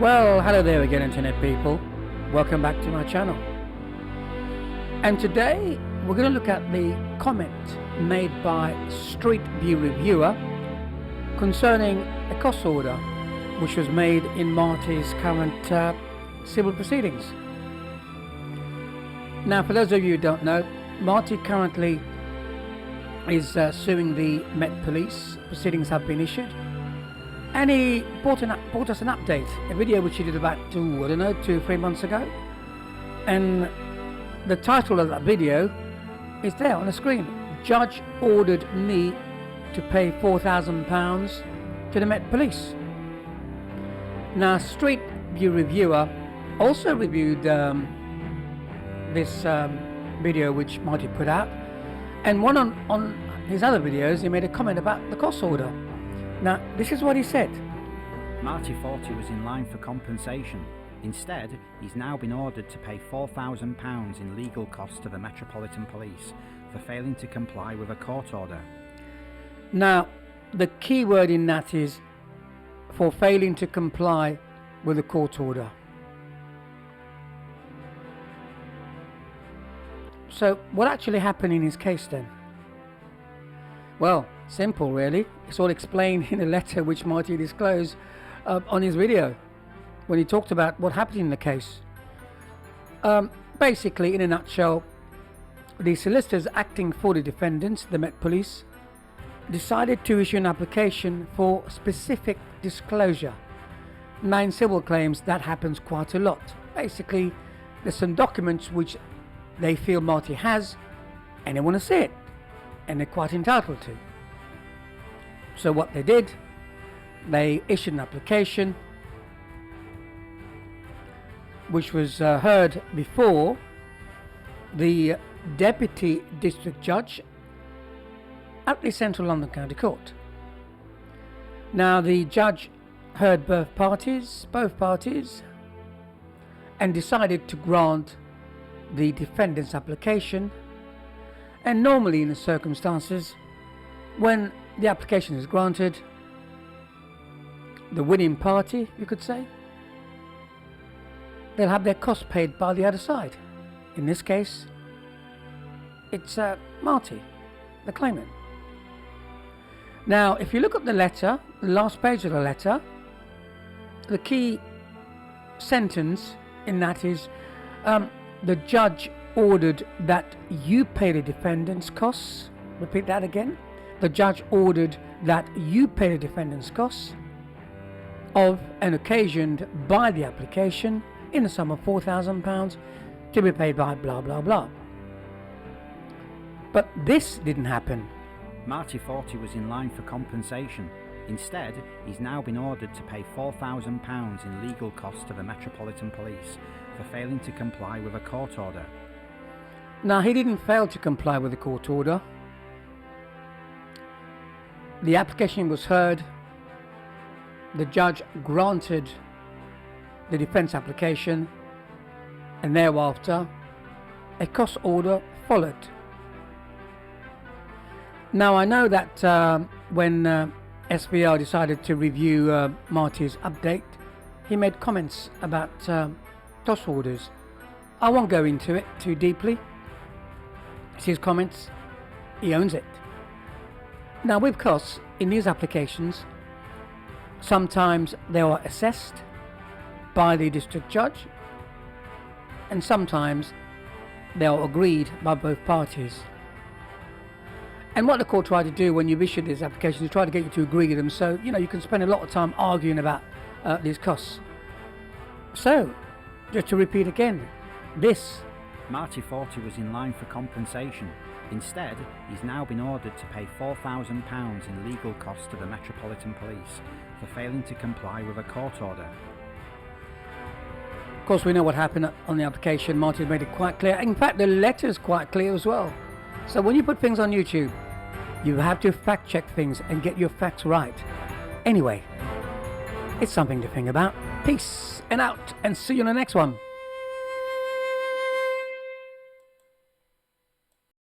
Well, hello there again, internet people. Welcome back to my channel. And today we're going to look at the comment made by Street View Reviewer concerning a cost order which was made in Marti's current civil proceedings. Now, for those of you who don't know, Marti currently is suing the Met Police. Proceedings have been issued. And he brought us an update, a video which he did about 2-3 months ago. And the title of that video is there on the screen. Judge ordered me to pay £4,000 to the Met Police. Now, Street View Reviewer also reviewed this video which Marti put out. And one on his other videos, he made a comment about the cost order. Now, this is what he said. Marti thought he was in line for compensation. Instead, he's now been ordered to pay £4,000 in legal costs to the Metropolitan Police for failing to comply with a court order. Now, the key word in that is for failing to comply with a court order. So, what actually happened in his case then? Well, simple really. It's all explained in a letter which Marti disclosed on his video when he talked about what happened in the case. Basically, in a nutshell, the solicitors acting for the defendants, the Met Police, decided to issue an application for specific disclosure. Now, in civil claims, that happens quite a lot. Basically, there's some documents which they feel Marti has and they want to see it, and they're quite entitled to. So what they did, they issued an application which was heard before the Deputy District Judge at the Central London County Court. Now, the judge heard both parties, and decided to grant the defendant's application. And normally in the circumstances, when the application is granted, the winning party, you could say, they'll have their costs paid by the other side. In this case, it's Marti, the claimant. Now, if you look at the letter, the last page of the letter, the key sentence in that is, the judge ordered that you pay the defendant's costs. Repeat that again. The judge ordered that you pay the defendant's costs of and occasioned by the application in the sum of £4,000 to be paid by blah blah blah. But this didn't happen. Marti thought he was in line for compensation. Instead, he's now been ordered to pay £4,000 in legal costs to the Metropolitan Police for failing to comply with a court order. Now, he didn't fail to comply with the court order. The application was heard. The judge granted the defense application, and thereafter a cost order followed. Now, I know that when SVR decided to review Marti's update, he made comments about cost orders. I won't go into it too deeply. It's his comments. He owns it. Now, with costs in these applications, sometimes they are assessed by the district judge, and sometimes they are agreed by both parties. And what the court tried to do when you've issued these applications is try to get you to agree with them, so you can spend a lot of time arguing about these costs. So, just to repeat again, this Marti thought he was in line for compensation. Instead, he's now been ordered to pay £4,000 in legal costs to the Metropolitan Police for failing to comply with a court order. Of course, we know what happened on the application. Marti made it quite clear. In fact, the letter is quite clear as well. So when you put things on YouTube, you have to fact check things and get your facts right. Anyway, it's something to think about. Peace and out, and see you in the next one.